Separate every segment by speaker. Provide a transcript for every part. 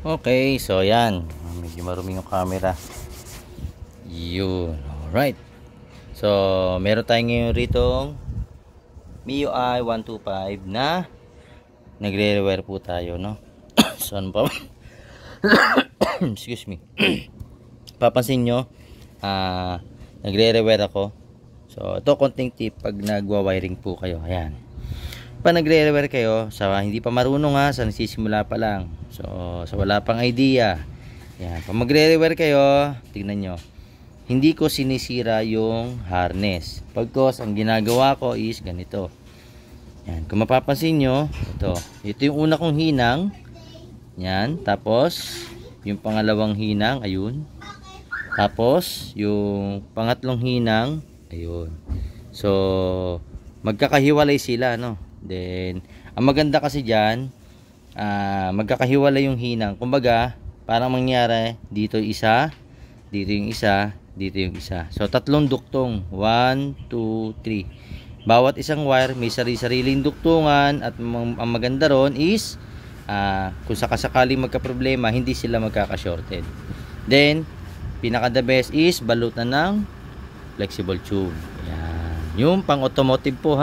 Speaker 1: Okay, so yan. Medyo marumi yung camera. Yun. Alright. So, meron tayo ngayon ritong MIUI 125 na nagre-rewire po tayo, no? So, ano pa? Excuse me. Papansin nyo, nagre-rewire ako. So, ito konting tip pag nagwa-wiring po kayo. Ayan. Pag nagre-rewire kayo, sa hindi pa marunong sa nagsisimula pa lang. So, sa wala pang idea. Ayan. Pag magre-rewire kayo, tignan nyo. Hindi ko sinisira yung harness. Pagkos, ang ginagawa ko is ganito. Ayan. Kung mapapansin nyo, ito yung una kong hinang. Yan. Tapos, yung pangalawang hinang, ayun. Tapos, yung pangatlong hinang, ayun. So, magkakahiwalay sila, no? Then, ang maganda kasi dyan, magkakahiwalay yung hinang. Kumbaga, parang mangyari, dito isa, dito yung isa, dito yung isa. So, tatlong duktong. 1, 2, 3. Bawat isang wire, may sari-sariling duktungan. At ang maganda ron is, kung sakasakaling magka-problema, hindi sila magkaka-shorted. Then, pinaka the best is, balutan ng flexible tube. Yan. Yung pang-automotive po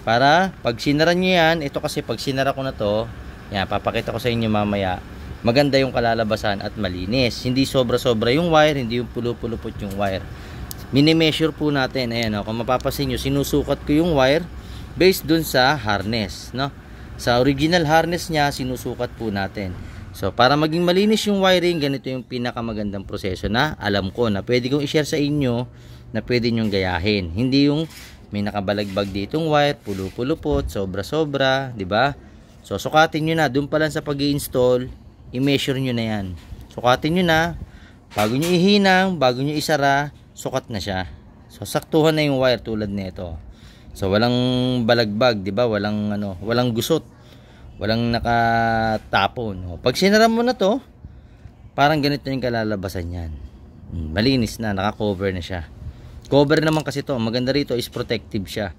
Speaker 1: para pag sinara nyo yan, ito kasi pag sinara ko na to, yan, papakita ko sa inyo mamaya, maganda yung kalalabasan at malinis. Hindi sobra-sobra yung wire, hindi yung pulo-pulupot yung wire. Mini-measure po natin. Ayan, kung mapapansin nyo, sinusukat ko yung wire based dun sa harness, no? Sa original harness niya, sinusukat po natin. So, para maging malinis yung wiring, ganito yung pinakamagandang proseso na alam ko na pwede kong i-share sa inyo na pwede nyong gayahin. Hindi yung may nakabalagbag ditong wire, pulo-pulupot, sobra-sobra, di ba? So, sukatin nyo na. Doon pa lang sa pag-i-install, i-measure nyo na yan. Sukatin nyo na. Bago nyo ihinang, bago nyo isara, sukat na siya. So, saktuhan na yung wire tulad nito. So, walang balagbag, di ba? Walang gusot. Walang nakatapon. Pag sinara mo na to, parang ganito yung kalalabasan yan. Malinis na, naka-cover na siya. Cover naman kasi to. Maganda rito is protective siya.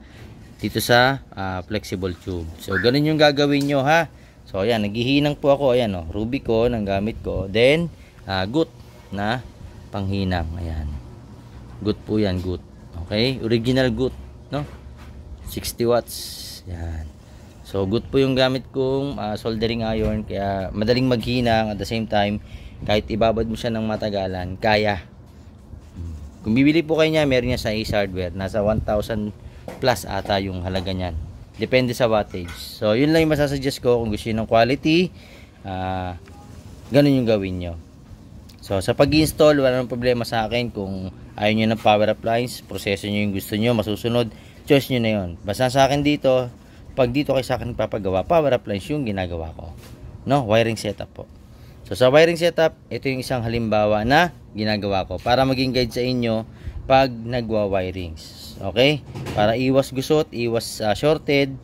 Speaker 1: Dito sa flexible tube. So, ganun yung gagawin nyo So, ayan, naghihinang po ako. Ayan, Rubicon ang gamit ko. Then, good na panghinang. Ayan. Good po yan, good. Okay? Original good, no? 60 watts. Ayan. So, good po yung gamit kong soldering iron. Kaya, madaling maghinang. At the same time, kahit ibabad mo siya ng matagalan, kaya. Kung bibili po kayo niya, meron niya sa Ace Hardware. Nasa 1,000 plus ata yung halaga niyan. Depende sa wattage. So, yun lang yung masasuggest ko kung gusto nyo ng quality. Ganun yung gawin nyo. So, sa pag-install, wala nang problema sa akin. Kung ayaw nyo ng power appliance, proseso nyo yung gusto nyo, masusunod, choice nyo na yun. Basta sa akin dito, pag dito kayo sa akin papagawa, power appliance yung ginagawa ko. No? Wiring setup po. So, sa wiring setup, ito yung isang halimbawa na ginagawa ko para maging guide sa inyo pag nagwa-wirings. Okay? Para iwas gusot, iwas shorted,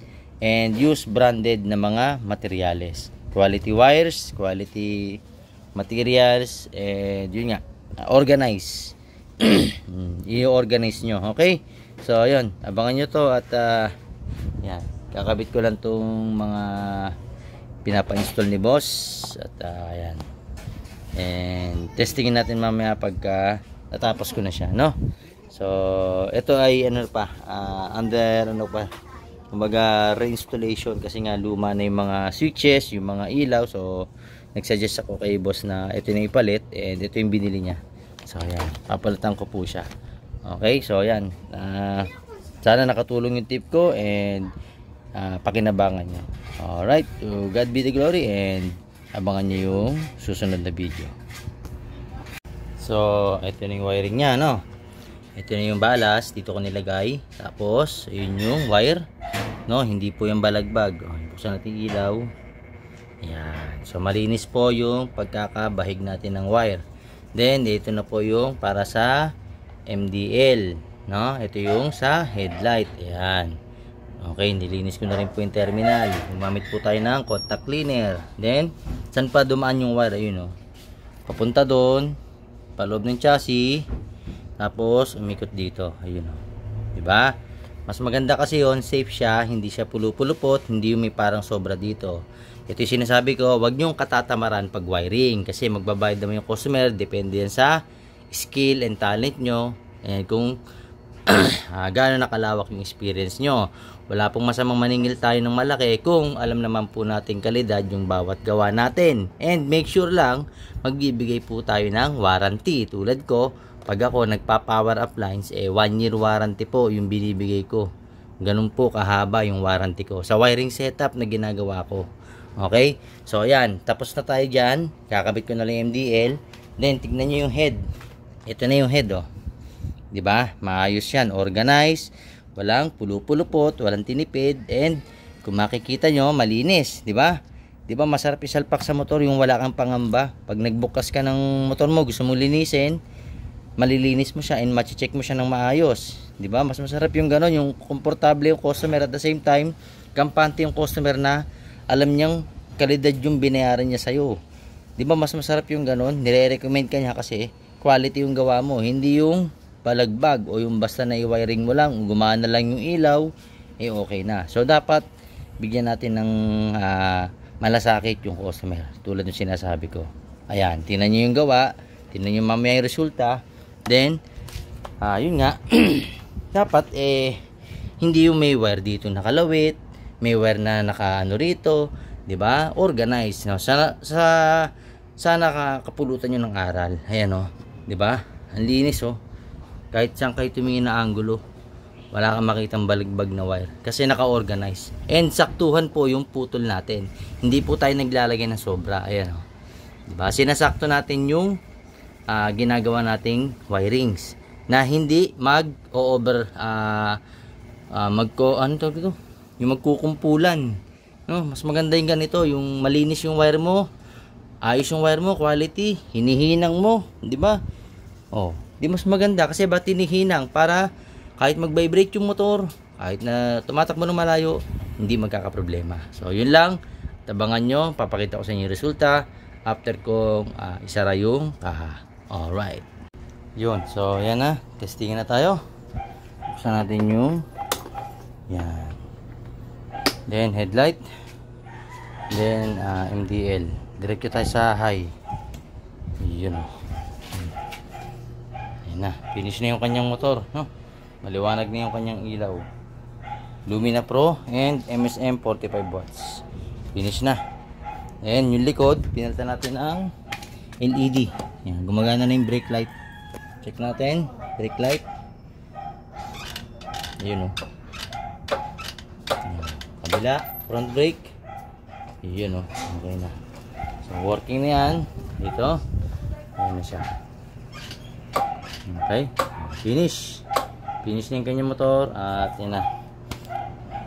Speaker 1: and use branded na mga materyales. Quality wires, quality materials, and yun nga, organize. I-organize nyo. Okay? So, yun. Abangan nyo to at yan. Kakabit ko lang tong mga pinapa-install ni boss. At ayan. And testingin natin mamaya pagka natapos ko na siya, no? So, ito ay under kumbaga reinstallation kasi nga luma na yung mga switches, yung mga ilaw. So, nagsuggest ako kay boss na ito na ipalit and ito yung binili niya. So, ayan, papalitan ko po siya. Okay, so ayan. Sana nakatulong yung tip ko and pakinabangan nyo. Alright, to God be the glory and abangan nyo yung susunod na video. So, ito na yung wiring niya, no? Ito na yung balas, dito ko nilagay. Tapos, ayun yung wire, no? Hindi po yung balagbag. Buksan natin ilaw. Ayan. So, malinis po yung pagkakabahig natin ng wire. Then, dito na po yung para sa MDL, no? Ito yung sa headlight. Ayan. Okay, nilinis ko na rin po yung terminal. Gumamit po tayo ng contact cleaner. Then, saan pa dumaan yung wire? Ayun, papunta doon, paloob ng chassis. Tapos, umikot dito. Ayun, diba? Mas maganda kasi yon, safe siya, hindi siya pulupulupot, hindi yung may parang sobra dito. Ito yung sinasabi ko, wag nyong katatamaran pag wiring kasi magbabayad naman yung customer, depende yan sa skill and talent nyo. And kung gano'n nakalawak yung experience nyo. Wala pong masamang maningil tayo ng malaki kung alam naman po natin kalidad yung bawat gawa natin. And make sure lang, magbibigay po tayo ng warranty. Tulad ko, pag ako nagpa-power up lines, 1 year warranty po yung binibigay ko. Ganun po kahaba yung warranty ko sa wiring setup na ginagawa ko. Okay? So ayan, tapos na tayo dyan. Kakabit ko na lang yung MDL. Then tignan nyo yung head. Ito na yung head, oh. 'Di ba? Maayos 'yan, organized, walang pulupulupot, walang tinipid, and kung makikita nyo, malinis, 'di ba? 'Di ba masarap isalpak sa motor yung wala kang pangamba. Pag nagbukas ka ng motor mo, gusto mo linisin, malilinis mo siya and ma-check mo siya ng maayos, 'di ba? Mas masarap yung gano'n, yung komportable yung customer at the same time, kampante yung customer na alam niyang kalidad yung binayaran niya sa iyo. 'Di ba mas masarap yung gano'n? Nire-recommend ka niya kasi quality yung gawa mo, hindi yung palagbag o yung basta na i-wiring mo lang, gumana lang yung ilaw, okay na. So dapat bigyan natin ng malasakit yung customer, tulad ng sinasabi ko. Ayan, tingnan nyo yung gawa, tingnan nyo mamaya yung resulta. Then yun nga dapat hindi yung may wire dito nakalawit, may wire na nakaano rito, 'di ba? Organized, no? Sana kapulutan nyo ng aral. Ayan, oh, 'di ba? Ang linis, oh. Kahit saan kayo tumingin na angulo, wala kang makitang baligbag na wire kasi naka-organize. And saktuhan po yung putol natin, hindi po tayo naglalagay ng sobra. Ayan, oh. Diba? Sinasakto natin yung ginagawa nating wirings na hindi mag-over yung magkukumpulan, no? Mas maganda yung ganito, yung malinis yung wire mo, ayos yung wire mo, quality, hinihinang mo, di ba? Oh, di mas maganda kasi ba tinihinang para kahit mag-vibrate yung motor, kahit na tumatakbo ng malayo, hindi magkakaproblema. So yun lang, tabangan nyo, papakita ko sa inyo yung resulta after kong isara yung kaha. Alright, yun, so yan na, testingin na tayo. Buksan natin yung yan, then headlight, then MDL, diretso tayo sa high. Yun, na, finish na yung kanyang motor, no? Maliwanag na yung kanyang ilaw. Lumina Pro and MSM 45 watts. Finish na. And yung likod, pinalitan natin ang LED. Yan, gumagana na yung brake light. Check natin, brake light. Ayun, oh. Yan. Kabila, front brake. Ayun, oh. Okay na. So working na yan. Dito. Ayun na siya. Okay, finish na yung kanyang motor at yan na,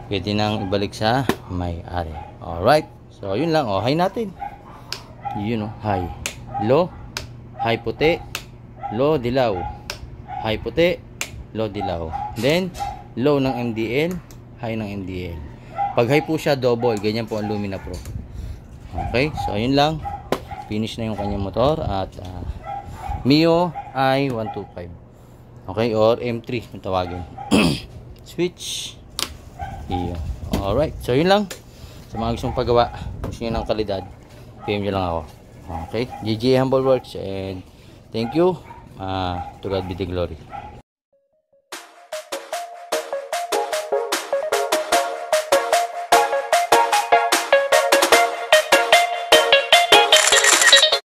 Speaker 1: pwede nang ibalik sa may-ari. Alright, so yun lang. High natin, yun, high, low, high puti, low dilaw, high puti, low dilaw, then low ng MDL, high ng MDL. Pag high po siya, double, ganyan po ang Lumina Pro. Okay, so yun lang, finish na yung kanyang motor at Mio i125, okay, or M3 kung tawagin. Switch. Iyo. Alright, so yun lang. Sa mga gustong paggawa, gusto nyo ng kalidad, PM nyo lang ako. Okay, GG Humble Works, and thank you. To God be the glory.